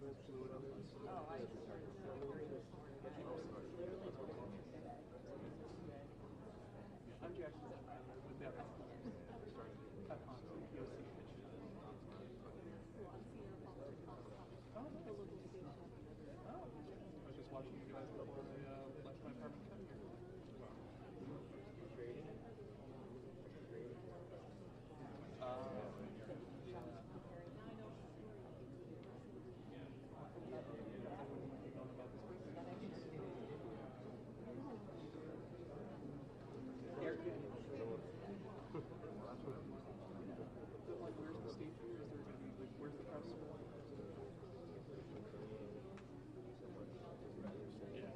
Oh, I just started at 3 this morning. Literally told me to say that. I'm Jackson with that. At Ponce, POC kitchen. Oh, nice. The local station. Oh, I was just watching you guys before I left my apartment to come here. Like, where's the state fair? Is there going to be, like, where's the press? Yeah,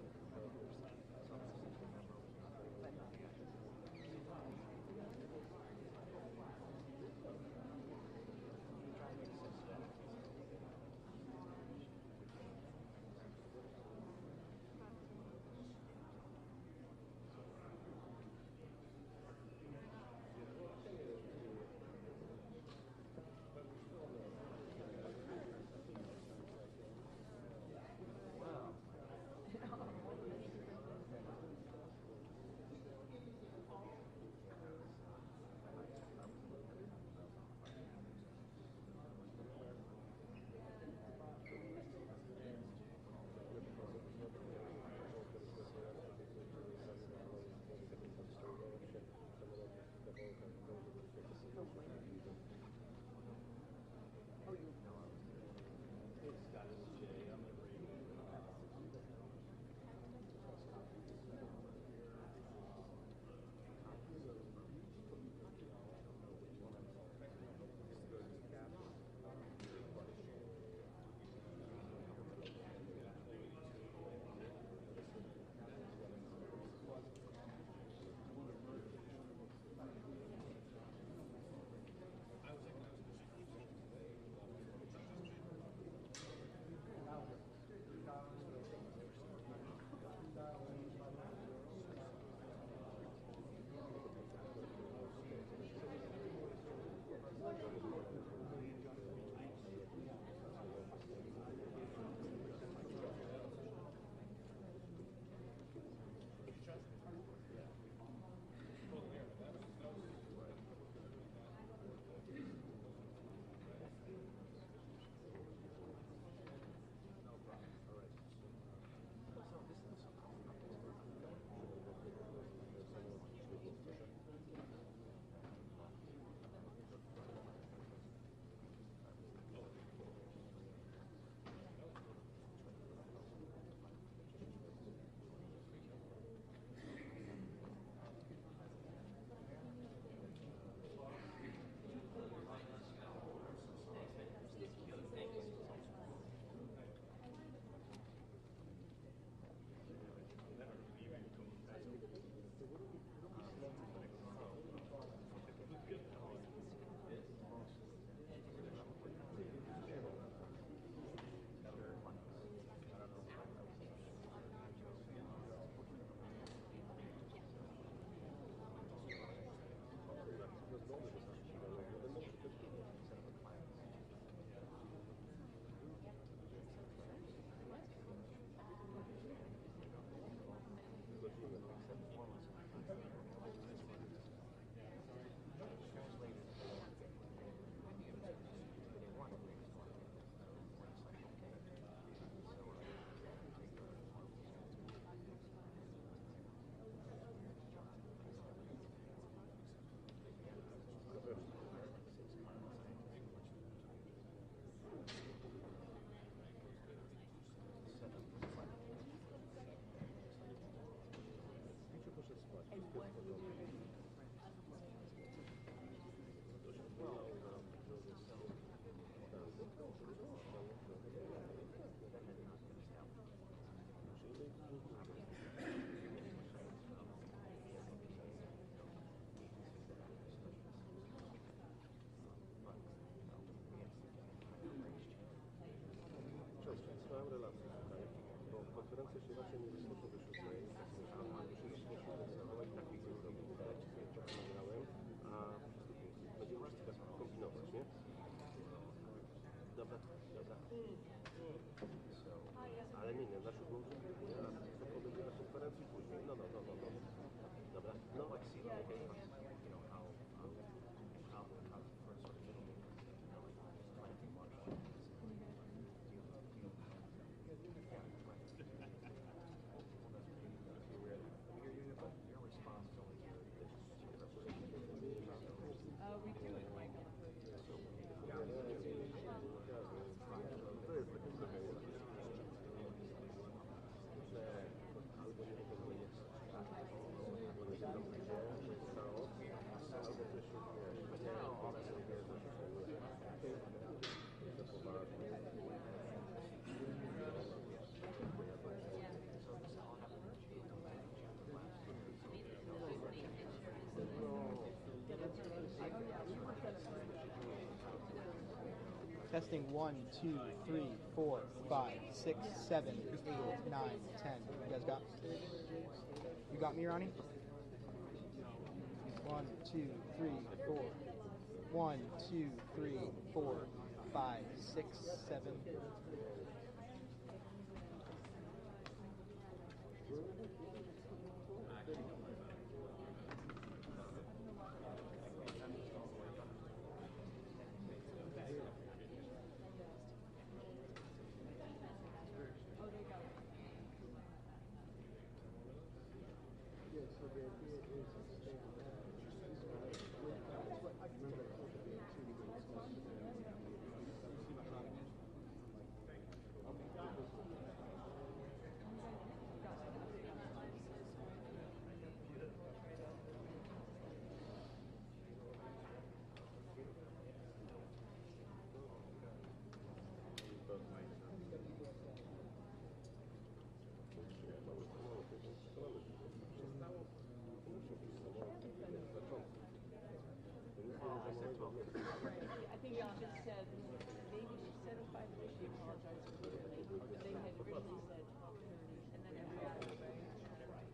100%. Cześć, słuchałem relacji tutaj, bo konferencja się raczej nie rozpocznie do 7, już się rozpocznie i tak widzę zrobić, tak trochę nagrałem, a będziemy już teraz kombinować, nie? Dobra, dobra. Testing 1, 2, 3, 4, 5, 6, 7, 8, 9, 10. You guys got? You got me, Ronnie? 1, 2, 3, 4. 1, 2, 3, 4, 5, 6, 7. I think she just said, maybe she said a 5:30, she apologized for being late, but they had originally said 12:30, and then everybody was right.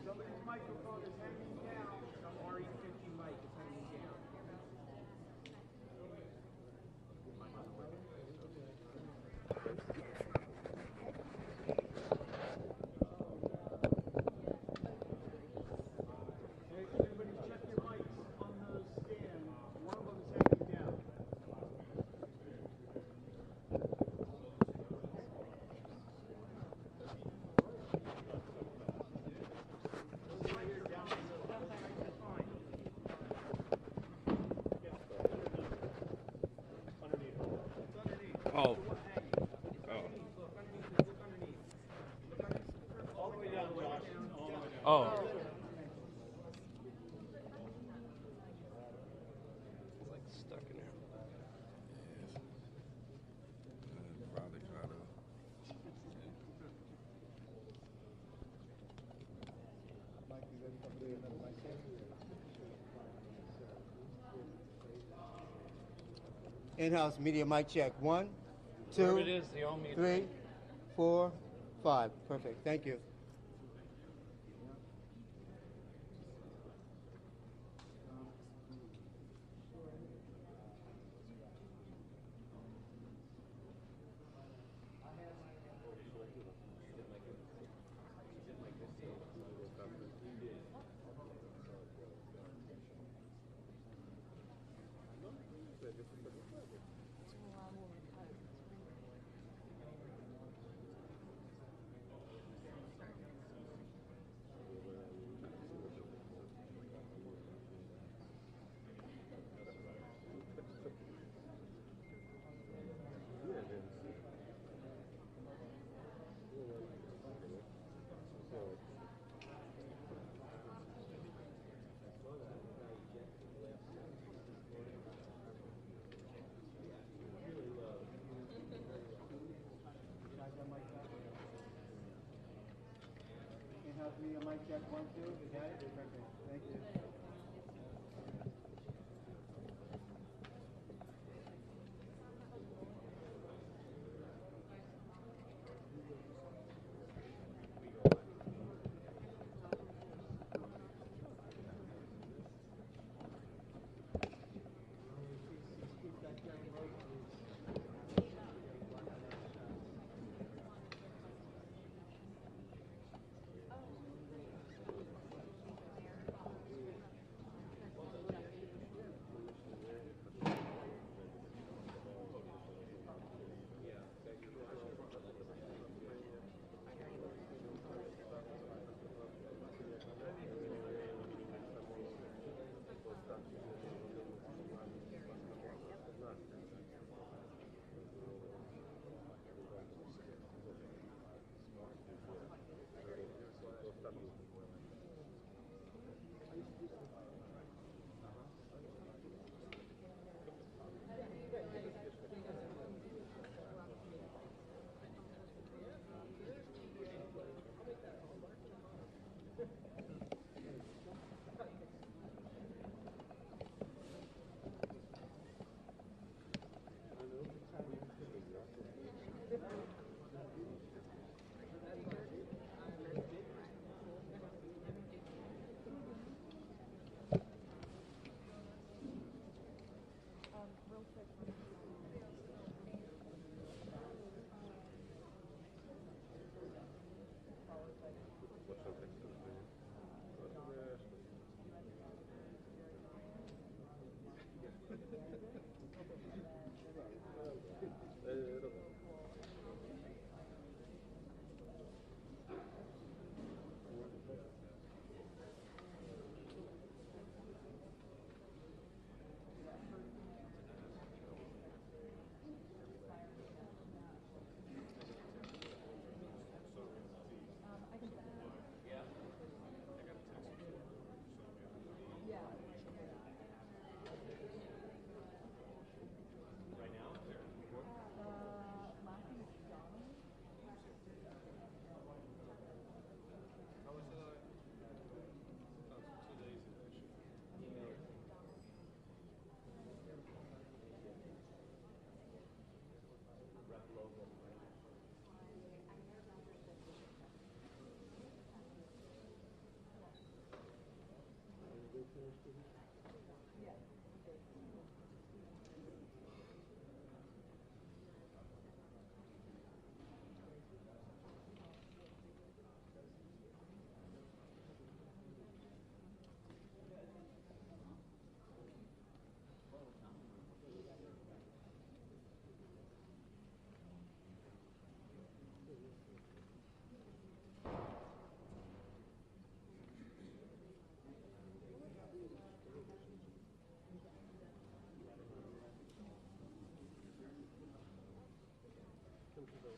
Somebody's microphone is hanging down. Some RE50 mic is hanging down. Hey, everybody check your mics on the stand. One of them is hanging down. Oh. Oh. It's like stuck in there. Probably try to. In-house media mic check. 1, 2, Whatever it is, they all meet. 3, 4, 5. Perfect. Thank you. In-house media mic check. 1, 2. You got it? Perfect. Thank you. Keep that going.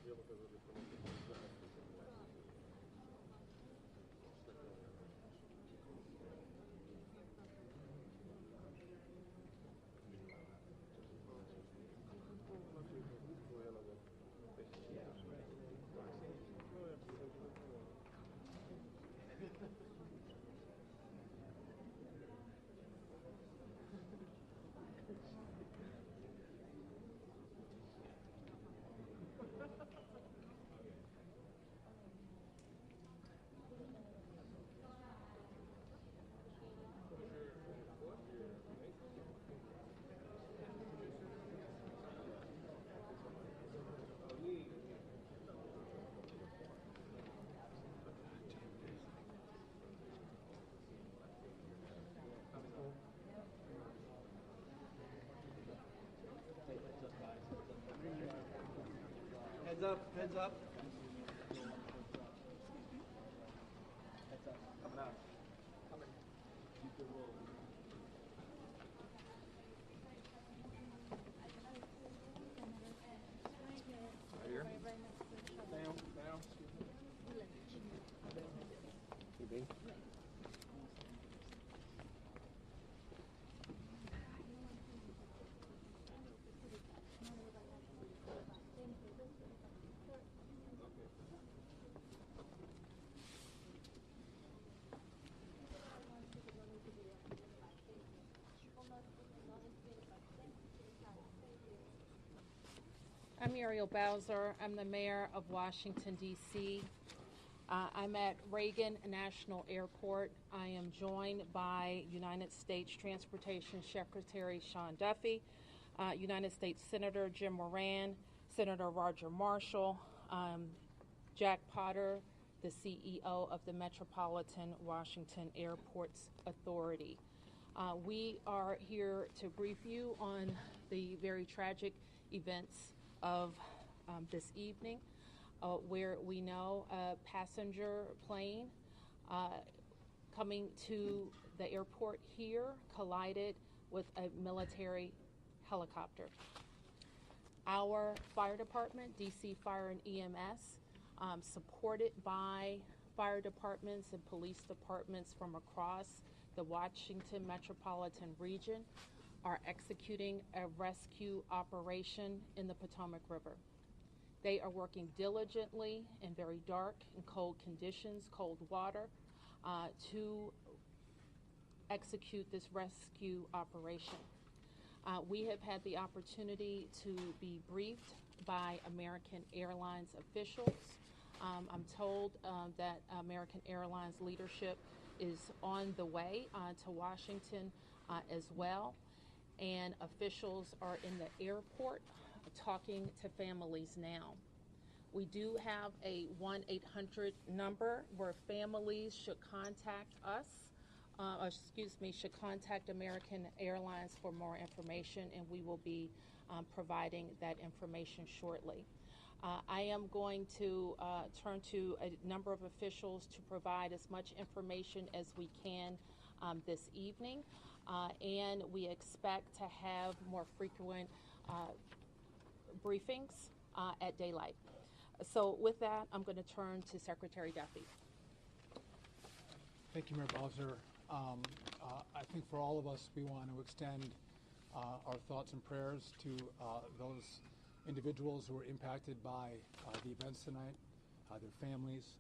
Ja muszę zrobić promocję. Heads up, heads up. Coming out. I'm Muriel Bowser. I'm the mayor of Washington, D.C. I'm at Reagan National Airport. I am joined by United States Transportation Secretary Sean Duffy, United States Senator Jim Moran, Senator Roger Marshall, Jack Potter, the CEO of the Metropolitan Washington Airports Authority. We are here to brief you on the very tragic events of this evening, where we know a passenger plane coming to the airport here collided with a military helicopter. Our fire department, DC Fire and EMS, supported by fire departments and police departments from across the Washington metropolitan region, are executing a rescue operation in the Potomac River. They are working diligently in very dark and cold conditions, cold water, to execute this rescue operation. We have had the opportunity to be briefed by American Airlines officials. I'm told that American Airlines leadership is on the way to Washington as well. And officials are in the airport talking to families now. We do have a 1-800 number where families should contact us, should contact American Airlines for more information, and we will be providing that information shortly. I am going to turn to a number of officials to provide as much information as we can this evening. And we expect to have more frequent briefings at daylight. So with that, I'm going to turn to Secretary Duffy. Thank you, Mayor Bowser. I think for all of us, we want to extend our thoughts and prayers to those individuals who were impacted by the events tonight, their families.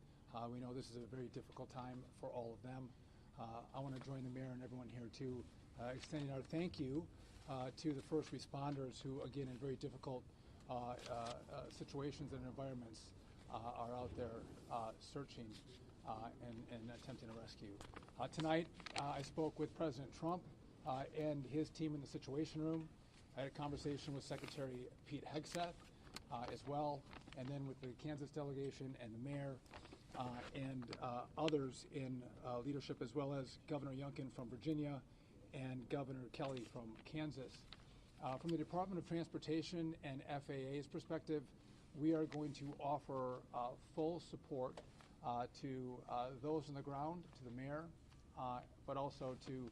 We know this is a very difficult time for all of them. I want to join the mayor and everyone here too, extending our thank you to the first responders who, again, in very difficult situations and environments, are out there searching and attempting a rescue. Tonight, I spoke with President Trump and his team in the Situation Room. I had a conversation with Secretary Pete Hegseth as well, and then with the Kansas delegation and the mayor and others in leadership, as well as Governor Youngkin from Virginia and Governor Kelly from Kansas. From the Department of Transportation and FAA's perspective, we are going to offer full support to those on the ground, to the mayor, but also to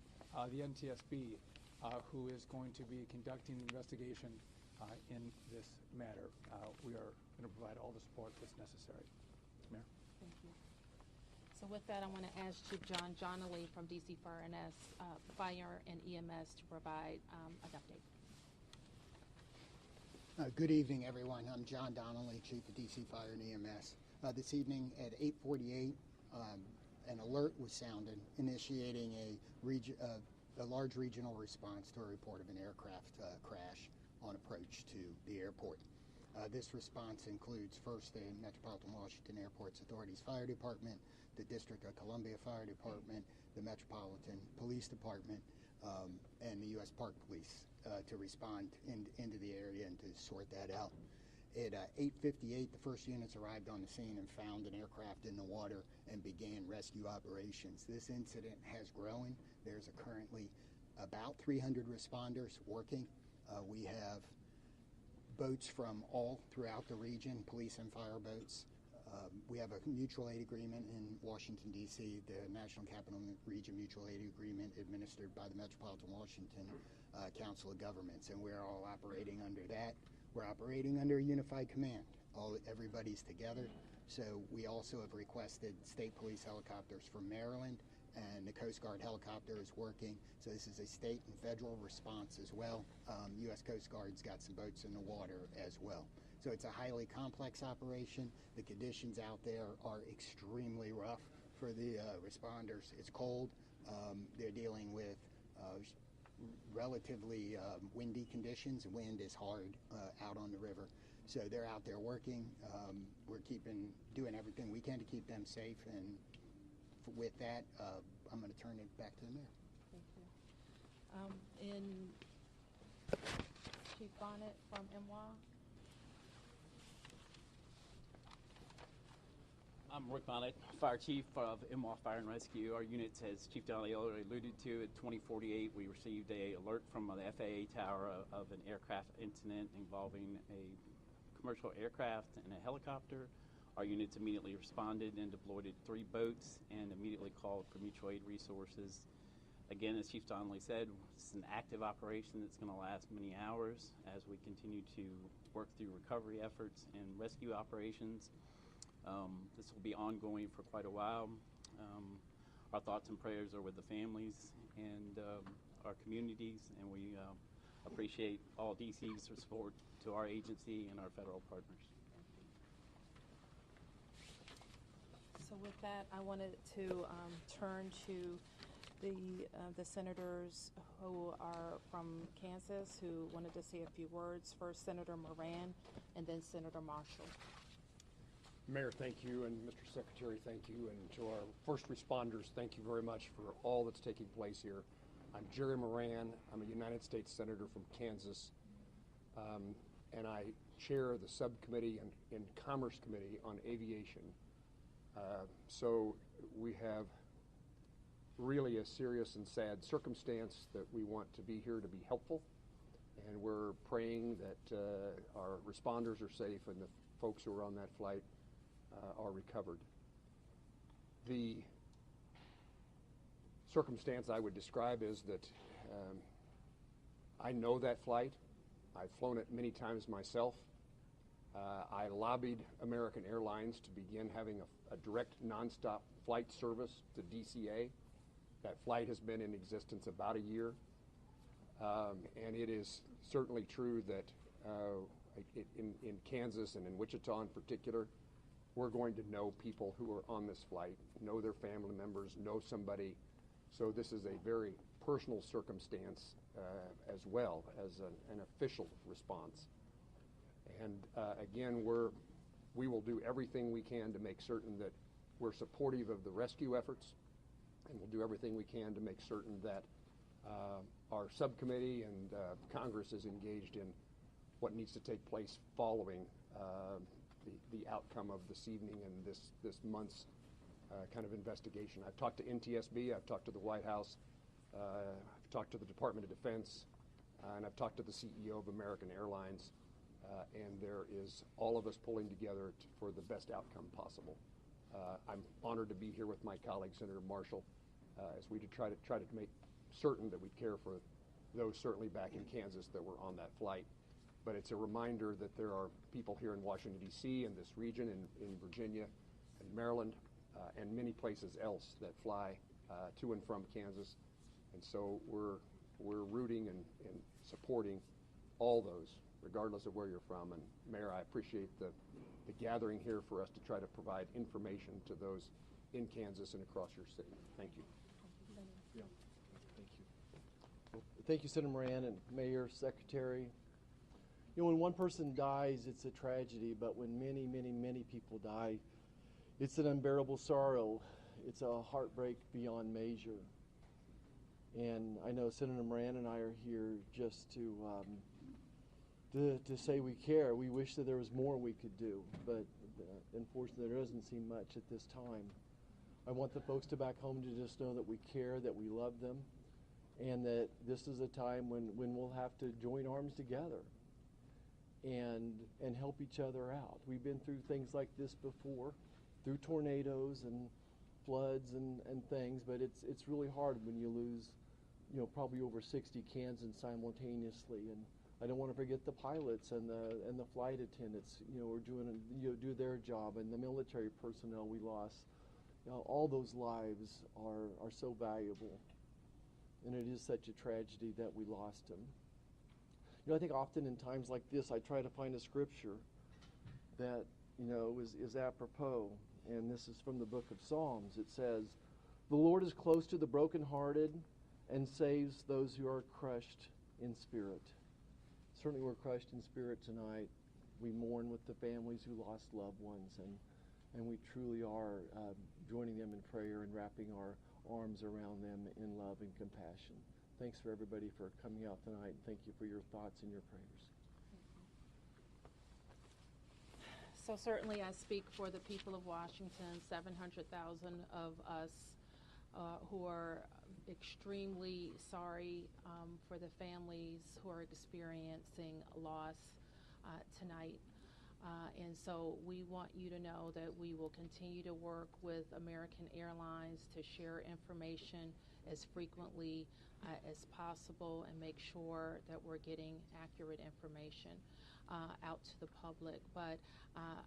the NTSB, who is going to be conducting the investigation in this matter. We are going to provide all the support that's necessary. Mayor? Thank you. So with that, I want to ask Chief John Johnley from DC Fire and EMS to provide an update. Good evening, everyone. I'm John Donnelly, Chief of DC Fire and EMS. This evening at 8:48, an alert was sounded, initiating a large regional response to a report of an aircraft crash on approach to the airport. This response includes first the Metropolitan Washington Airports Authority's Fire Department, the District of Columbia Fire Department, the Metropolitan Police Department, and the U.S. Park Police to respond into the area and to sort that out. At 8:58, the first units arrived on the scene and found an aircraft in the water and began rescue operations. This incident has grown. There's currently about 300 responders working. We have boats from all throughout the region, police and fire boats. We have a mutual aid agreement in Washington, D.C., the National Capital Region Mutual Aid Agreement administered by the Metropolitan Washington Council of Governments, and we're all operating under that. We're operating under a unified command. Everybody's together. So we also have requested state police helicopters from Maryland, and the Coast Guard helicopter is working. So this is a state and federal response as well. U.S. Coast Guard's got some boats in the water as well. So it's a highly complex operation. The conditions out there are extremely rough for the responders. It's cold. They're dealing with relatively windy conditions. Wind is hard out on the river. So they're out there working. We're doing everything we can to keep them safe. And with that, I'm going to turn it back to the mayor. Thank you. Chief Bonnet from MWA. I'm Rick Bonnet, Fire Chief of MWA Fire and Rescue. Our units, as Chief Donnelly already alluded to, at 2048, we received an alert from the FAA tower of an aircraft incident involving a commercial aircraft and a helicopter. Our units immediately responded and deployed 3 boats and immediately called for mutual aid resources. Again, as Chief Donnelly said, it's an active operation that's going to last many hours as we continue to work through recovery efforts and rescue operations. This will be ongoing for quite a while. Our thoughts and prayers are with the families and our communities, and we appreciate all DC's support to our agency and our federal partners. So with that, I wanted to turn to the senators who are from Kansas who wanted to say a few words. First, Senator Moran, and then Senator Marshall. Mayor, thank you, and Mr. Secretary, thank you, and to our first responders, thank you very much for all that's taking place here. I'm Jerry Moran. I'm a United States Senator from Kansas, and I chair the subcommittee and Commerce Committee on Aviation. So we have really a serious and sad circumstance that we want to be here to be helpful, and we're praying that our responders are safe and the folks who are on that flight are recovered. The circumstance I would describe is that I know that flight. I've flown it many times myself. I lobbied American Airlines to begin having a direct nonstop flight service to DCA. That flight has been in existence about a year. And it is certainly true that in Kansas and in Wichita in particular, we're going to know people who are on this flight, know their family members, know somebody. So this is a very personal circumstance as well as an official response. And again, we will do everything we can to make certain that we're supportive of the rescue efforts, and we'll do everything we can to make certain that our subcommittee and Congress is engaged in what needs to take place following the outcome of this evening and this month's kind of investigation. I've talked to NTSB, I've talked to the White House, I've talked to the Department of Defense, and I've talked to the CEO of American Airlines, and there is all of us pulling together for the best outcome possible. I'm honored to be here with my colleague, Senator Marshall, as we try to make certain that we care for those certainly back in Kansas that were on that flight. but it's a reminder that there are people here in Washington, D.C., in this region, in Virginia, and Maryland, and many places else that fly to and from Kansas. And so we're rooting and supporting all those, regardless of where you're from. And Mayor, I appreciate the gathering here for us to try to provide information to those in Kansas and across your city. Thank you. Yeah. Thank you. Thank you, Senator Moran and Mayor, Secretary. You know, when one person dies, it's a tragedy, but when many, many, many people die, it's an unbearable sorrow. It's a heartbreak beyond measure. And I know Senator Moran and I are here just to say we care. We wish that there was more we could do, but unfortunately there doesn't seem much at this time. I want the folks to back home to just know that we care, that we love them, and that this is a time when we'll have to join arms together and help each other out. We've been through things like this before, through tornadoes and floods and things, but it's really hard when you lose, you know, probably over 60 Kansans simultaneously. And I don't want to forget the pilots and the flight attendants, you know, are doing, you know, do their job, and the military personnel we lost. You know, all those lives are so valuable, and it is such a tragedy that we lost them. You know, I think often in times like this, I try to find a scripture that, you know, is apropos, and this is from the book of Psalms. It says, "The Lord is close to the brokenhearted and saves those who are crushed in spirit." Certainly we're crushed in spirit tonight. We mourn with the families who lost loved ones, and we truly are joining them in prayer and wrapping our arms around them in love and compassion. Thanks for everybody for coming out tonight, and thank you for your thoughts and your prayers. So certainly I speak for the people of Washington, 700,000 of us who are extremely sorry for the families who are experiencing loss tonight. And so we want you to know that we will continue to work with American Airlines to share information as frequently as possible and make sure that we're getting accurate information out to the public. But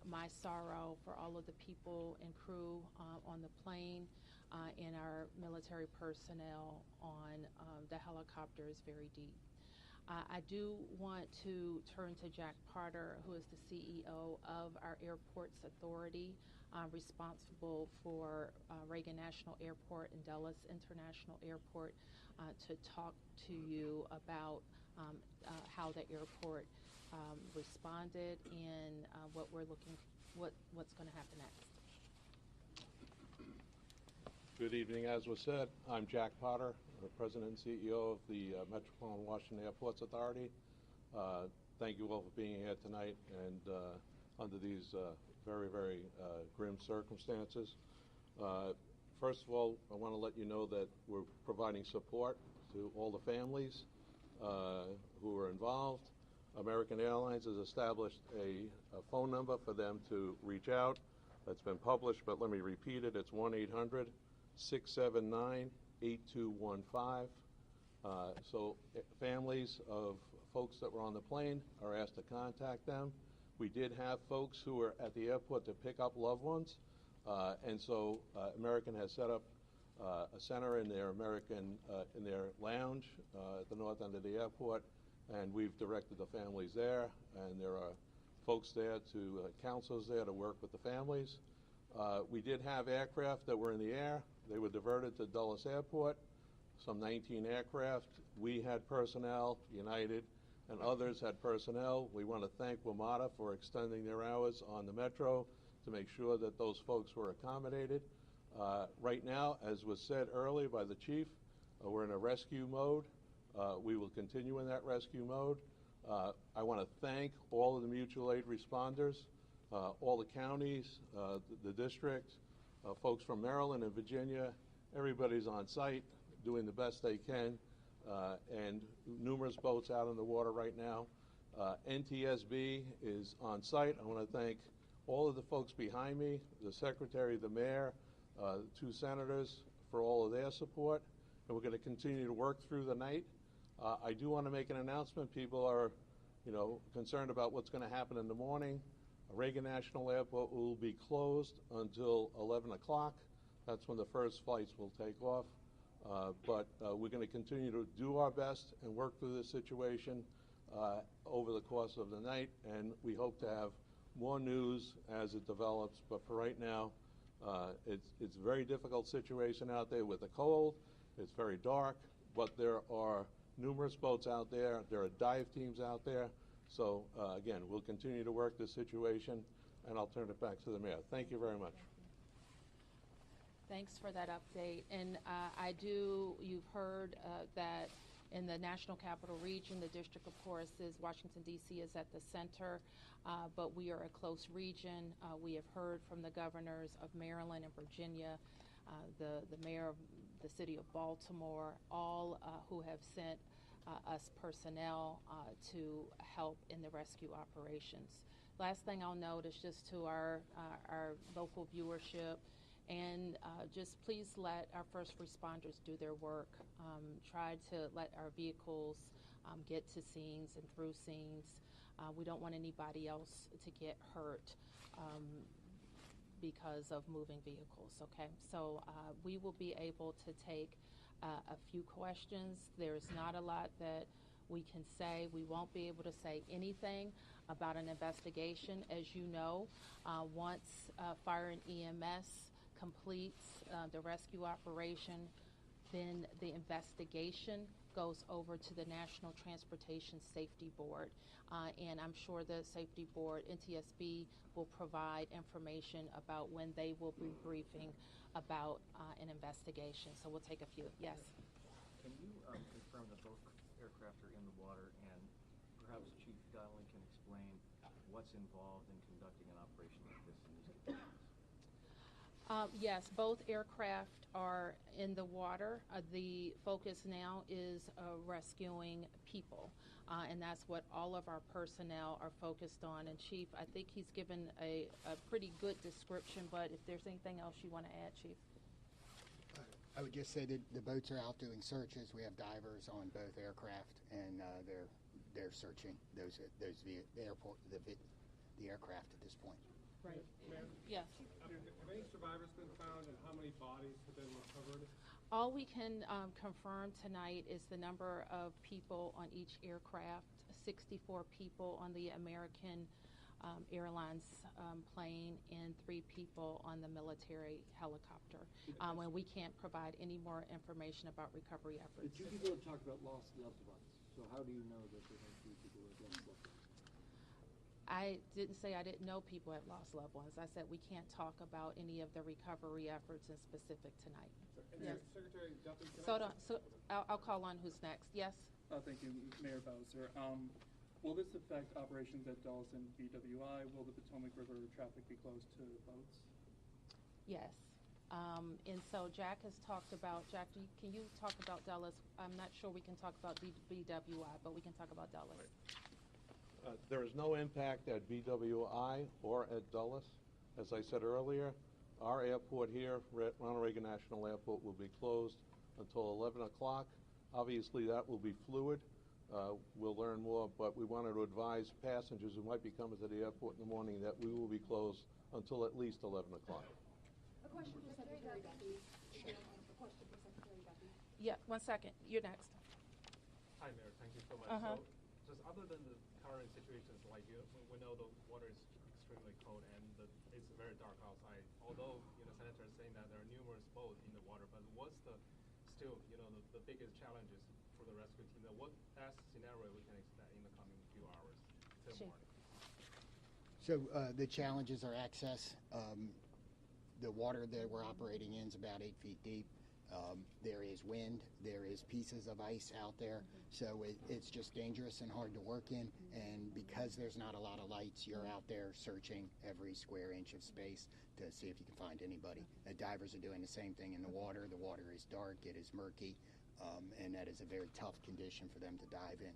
my sorrow for all of the people and crew on the plane and our military personnel on the helicopter is very deep. I do want to turn to Jack Potter, who is the CEO of our Airports Authority, responsible for Reagan National Airport and Dulles International Airport, to talk to you about how the airport responded and what we're looking, what's going to happen next. Good evening. As was said, I'm Jack Potter, the President and CEO of the Metropolitan Washington Airports Authority. Thank you all for being here tonight and under these very, very grim circumstances. First of all, I want to let you know that we're providing support to all the families who are involved. American Airlines has established a phone number for them to reach out. That's been published, but let me repeat it. It's 1-800-679-8215. So families of folks that were on the plane are asked to contact them. We did have folks who were at the airport to pick up loved ones, and so American has set up a center in their in their lounge at the north end of the airport, and we've directed the families there, and there are folks there counselors there to work with the families. We did have aircraft that were in the air. They were diverted to Dulles Airport, some 19 aircraft. We had personnel, United and others had personnel. We want to thank WMATA for extending their hours on the Metro to make sure that those folks were accommodated. Right now, as was said earlier by the chief, we're in a rescue mode. We will continue in that rescue mode. I want to thank all of the mutual aid responders, all the counties, the district, folks from Maryland and Virginia. Everybody's on site doing the best they can, and numerous boats out in the water right now. NTSB is on site. I want to thank all of the folks behind me, the secretary, the mayor, the two senators for all of their support, and we're going to continue to work through the night. I do want to make an announcement. People are concerned about what's going to happen in the morning. Reagan National Airport will be closed until 11 o'clock. That's when the first flights will take off. But we're going to continue to do our best and work through this situation over the course of the night, and we hope to have more news as it develops. But for right now, it's a very difficult situation out there with the cold. It's very dark, but there are numerous boats out there. There are dive teams out there. So, again, we'll continue to work this situation, and I'll turn it back to the mayor. Thank you very much. Thanks for that update. And you've heard that in the National Capital Region, the district, of course, is Washington, D.C. is at the center, but we are a close region. We have heard from the governors of Maryland and Virginia, the mayor of the city of Baltimore, all who have sent us personnel to help in the rescue operations. Last thing I'll note is just to our local viewership, and just please let our first responders do their work. Try to let our vehicles get to scenes and through scenes. We don't want anybody else to get hurt because of moving vehicles, okay? So we will be able to take a few questions. There's not a lot that we can say. We won't be able to say anything about an investigation. As you know, once Fire and EMS completes the rescue operation, then the investigation goes over to the National Transportation Safety Board. And I'm sure the Safety Board, NTSB, will provide information about when they will be briefing about an investigation. So we'll take a few. Yes? Can you confirm that both aircraft are in the water, and perhaps Chief Donnelly can explain what's involved in conducting an operation like this in these conditions? Yes, both aircraft are in the water. The focus now is rescuing people, and that's what all of our personnel are focused on. And Chief, I think he's given a pretty good description, but if there's anything else you want to add, Chief? I would just say that the boats are out doing searches. We have divers on both aircraft, and they're searching the aircraft at this point. Right. Ma'am? Yes. Have any survivors been found, and how many bodies have been recovered? All we can confirm tonight is the number of people on each aircraft, 64 people on the American Airlines plane and 3 people on the military helicopter. And we can't provide any more information about recovery efforts. The 2 people have talked about lost loved ones. So how do you know that there are 2 people who have lost loved ones? I didn't say I didn't know people had lost loved ones. I said we can't talk about any of the recovery efforts in specific tonight. Yes. Secretary Duffy, So I'll call on who's next. Yes? Thank you, Mayor Bowser. Will this affect operations at Dulles and BWI? Will the Potomac River traffic be closed to boats? Yes. And so Jack has talked about, Jack, can you talk about Dulles? I'm not sure we can talk about BWI, but we can talk about Dulles. Right. There is no impact at BWI or at Dulles. As I said earlier, our airport here, Ronald Reagan National Airport, will be closed until 11 o'clock. Obviously, that will be fluid. We'll learn more, but we wanted to advise passengers who might be coming to the airport in the morning that we will be closed until at least 11 o'clock. A question for Secretary Duffy. A question for Secretary Duffy. Yeah, 1 second. You're next. Hi, Mayor. Thank you so much. Uh-huh. So, just other than the current situations, like we know the water is extremely cold and it's very dark outside. Although Senator is saying that there are numerous boats in the water, but what's the biggest challenges for the rescue team? What best scenario we can expect in the coming few hours till morning? So the challenges are access. The water that we're operating in is about 8 feet deep. There is wind. There is pieces of ice out there. So it's just dangerous and hard to work in. And because there's not a lot of lights, you're out there searching every square inch of space to see if you can find anybody. Divers are doing the same thing in the water. The water is dark. It is murky. And that is a very tough condition for them to dive in.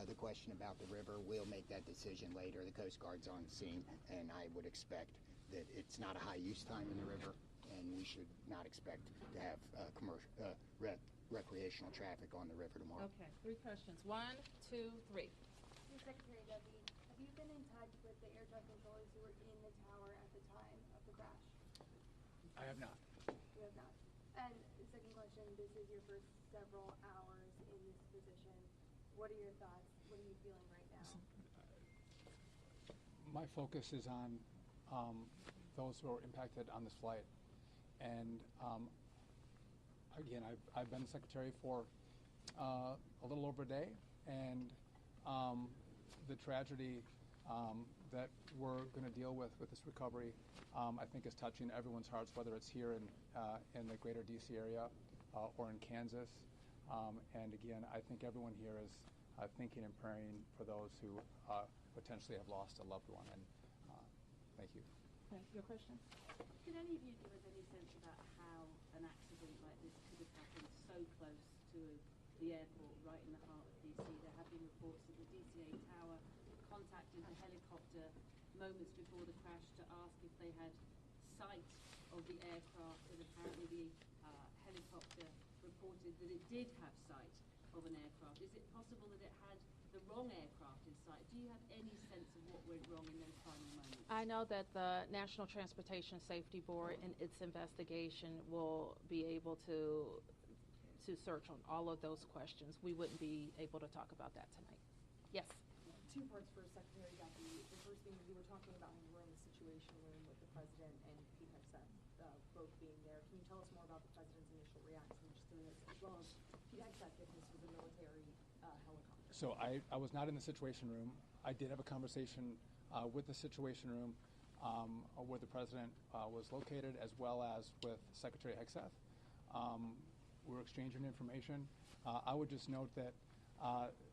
The question about the river, we'll make that decision later. The Coast Guard's on scene, and I would expect that it's not a high use time in the river, and we should not expect to have recreational traffic on the river tomorrow. Okay, 3 questions. 1, 2, 3. Dear Secretary Duffy, have you been in touch with the air traffic controllers who were in the tower at the time of the crash? I have not. You have not. And the second question, this is your first several hours in this position. What are your thoughts? What are you feeling right now? My focus is on those who are impacted on this flight. And again, I've been secretary for a little over a day, and the tragedy that we're going to deal with this recovery, I think is touching everyone's hearts, whether it's here in the greater DC area or in Kansas. And again, I think everyone here is thinking and praying for those who potentially have lost a loved one. And thank you. Your question? Can any of you give us any sense about how an accident like this could have happened so close to the airport, right in the heart of DC? There have been reports that the DCA tower contacted the helicopter moments before the crash to ask if they had sight of the aircraft, and apparently the helicopter reported that it did have sight of an aircraft. Is it possible that it had the wrong aircraft in sight? Do you have any sense of what went wrong in those final moments? I know that the National Transportation Safety Board in its investigation will be able to search on all of those questions. We wouldn't be able to talk about that tonight. Yes? Two parts for Secretary Duffy. The first thing, you were talking about when you were in the Situation Room with the President and Pete Hegseth both being there. Can you tell us more about the President's initial reaction to this, as well as Pete Hegseth, if this was a military helicopter? So I was not in the Situation Room. I did have a conversation with the Situation Room where the President was located, as well as with Secretary Hegseth. We're exchanging information. I would just note that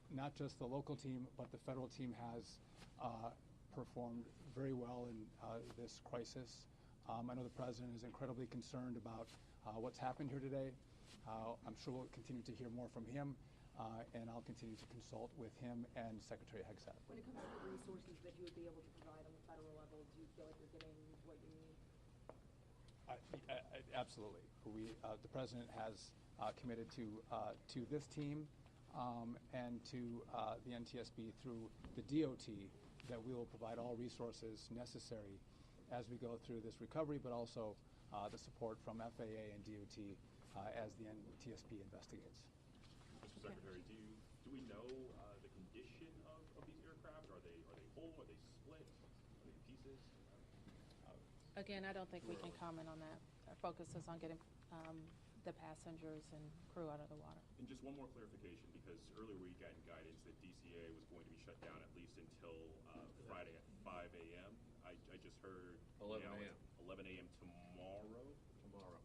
not just the local team, but the federal team has performed very well in this crisis. I know the President is incredibly concerned about what's happened here today. I'm sure we'll continue to hear more from him, and I'll continue to consult with him and Secretary Hegseth. When it comes to the resources that you would be able to provide on the federal level, do you feel like you're getting what you need? Absolutely. The President has committed to this team and to the NTSB through the DOT that we will provide all resources necessary as we go through this recovery, but also the support from FAA and DOT as the NTSB investigates. Mr. Secretary, do we know the condition of these aircraft? Are they whole? Are they split? Are they in pieces? Again, I don't think we can comment on that. Our focus is on getting the passengers and crew out of the water. And just one more clarification, because earlier we got guidance that DCA was going to be shut down at least until Friday at 5 a.m. I just heard 11 a.m. 11 a.m. tomorrow.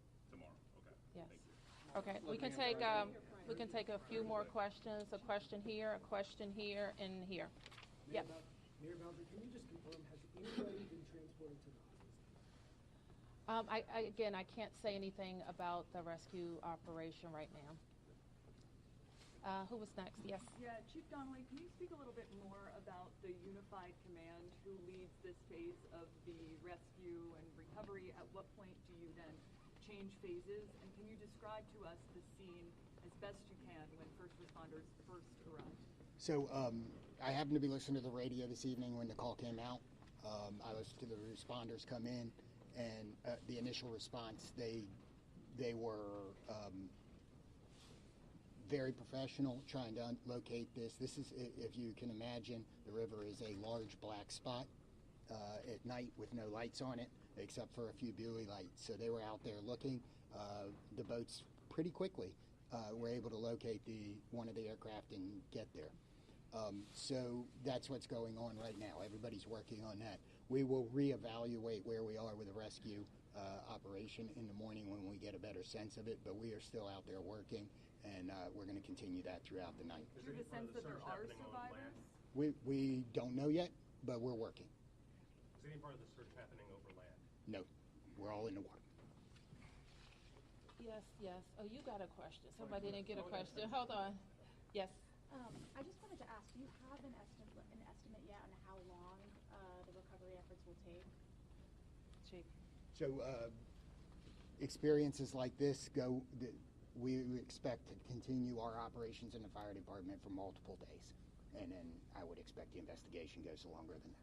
Okay. Yes. Thank you. Okay. We can take a few more questions. A question here, and here. Yep. Mayor Bowser, can you just confirm, has anybody been transported to the hospital? I can't say anything about the rescue operation right now. Who was next? Yes. Yeah, Chief Donnelly, can you speak a little bit more about the unified command who leads this phase of the rescue and recovery? At what point do you then change phases? And can you describe to us the scene as best you can when first responders first arrived? So I happened to be listening to the radio this evening when the call came out. I listened to the responders come in, and the initial response, they were very professional trying to locate this. This is, if you can imagine, the river is a large black spot at night with no lights on it except for a few buoy lights. So they were out there looking. The boats pretty quickly were able to locate one of the aircraft and get there. So that's what's going on right now. Everybody's working on that. We will reevaluate where we are with the rescue operation in the morning when we get a better sense of it, but we are still out there working, and we're going to continue that throughout the night. Do you have a sense that there are survivors? We don't know yet, but we're working. Is any part of the search happening over land? No, we're all in the water. Yes. Oh, you got a question. Somebody didn't get a question. Hold on. Yes. I just wanted to ask, do you have an estimate yet on how long the recovery efforts will take? Chief. So experiences like this we expect to continue our operations in the fire department for multiple days. and then I would expect the investigation goes longer than that.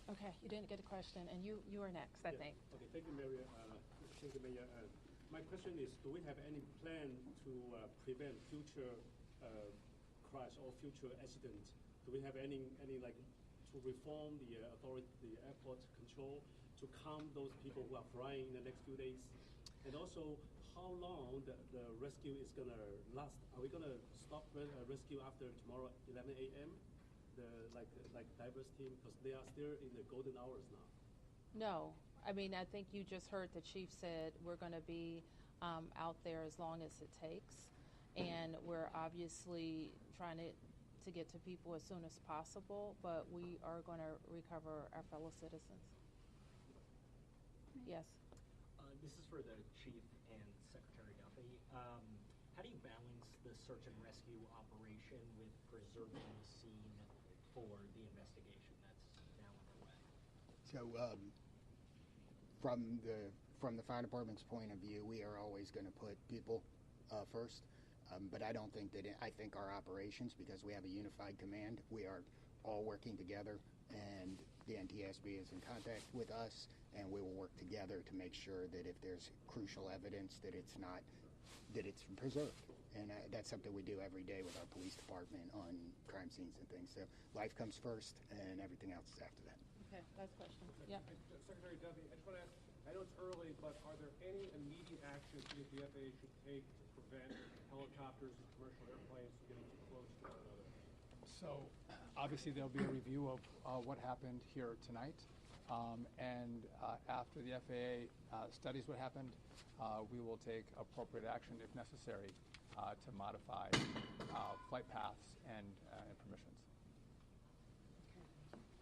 Okay, you didn't get a question, and you are next, I think. Okay, thank you, Mayor. Thank you, Mayor. My question is, do we have any plan to prevent future crash or future accidents? Do we have any like to reform the airport control to calm those people who are flying in the next few days? And also, how long the rescue is gonna last? Are we gonna stop rescue after tomorrow 11 a.m.? The like divers team, because they are still in the golden hours now. No, I mean, I think you just heard the chief said we're going to be out there as long as it takes, and we're obviously trying to get to people as soon as possible, but we are going to recover our fellow citizens. Yes. This is for the chief and Secretary Duffy. How do you balance the search and rescue operation with preserving the scene for the investigation that's now underway? So from the fire department's point of view, we are always going to put people first. But I don't think that I think our operations, because we have a unified command, we are all working together, and the NTSB is in contact with us, and we will work together to make sure that if there's crucial evidence that it's preserved. And that's something we do every day with our police department on crime scenes and things. So life comes first, and everything else is after that. Okay, last question. Yeah. Secretary Duffy, I just want to ask, I know it's early, but are there any immediate actions that the FAA should take to prevent helicopters and commercial airplanes from getting too close to one another? So obviously there'll be a review of what happened here tonight. And after the FAA studies what happened, we will take appropriate action if necessary to modify flight paths and permissions.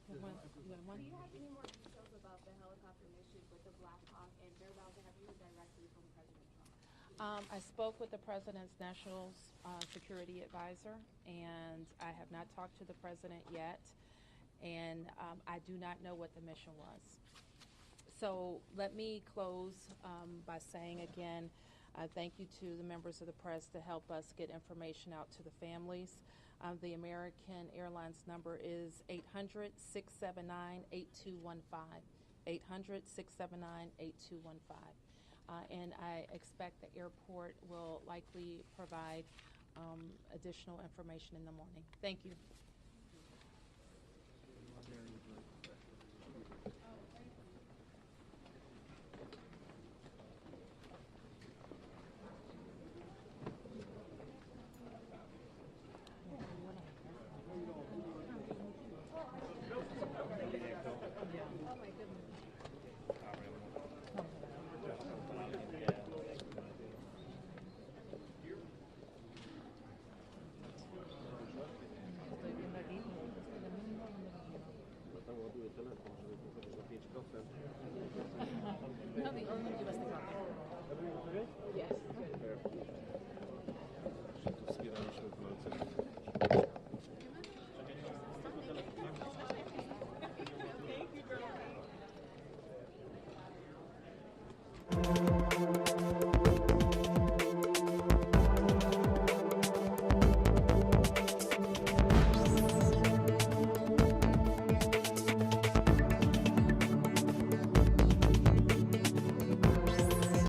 Do you have any more details about the helicopter mission with the Black Hawk and Mayor Bowser? Have you heard directly from President Trump? I spoke with the President's National Security Advisor, and I have not talked to the President yet, and I do not know what the mission was. So let me close by saying again, thank you to the members of the press to help us get information out to the families. The American Airlines number is 800-679-8215, 800-679-8215. And I expect the airport will likely provide additional information in the morning. Thank you. No, the only give us the copy. Yes. Thank you, Gerald.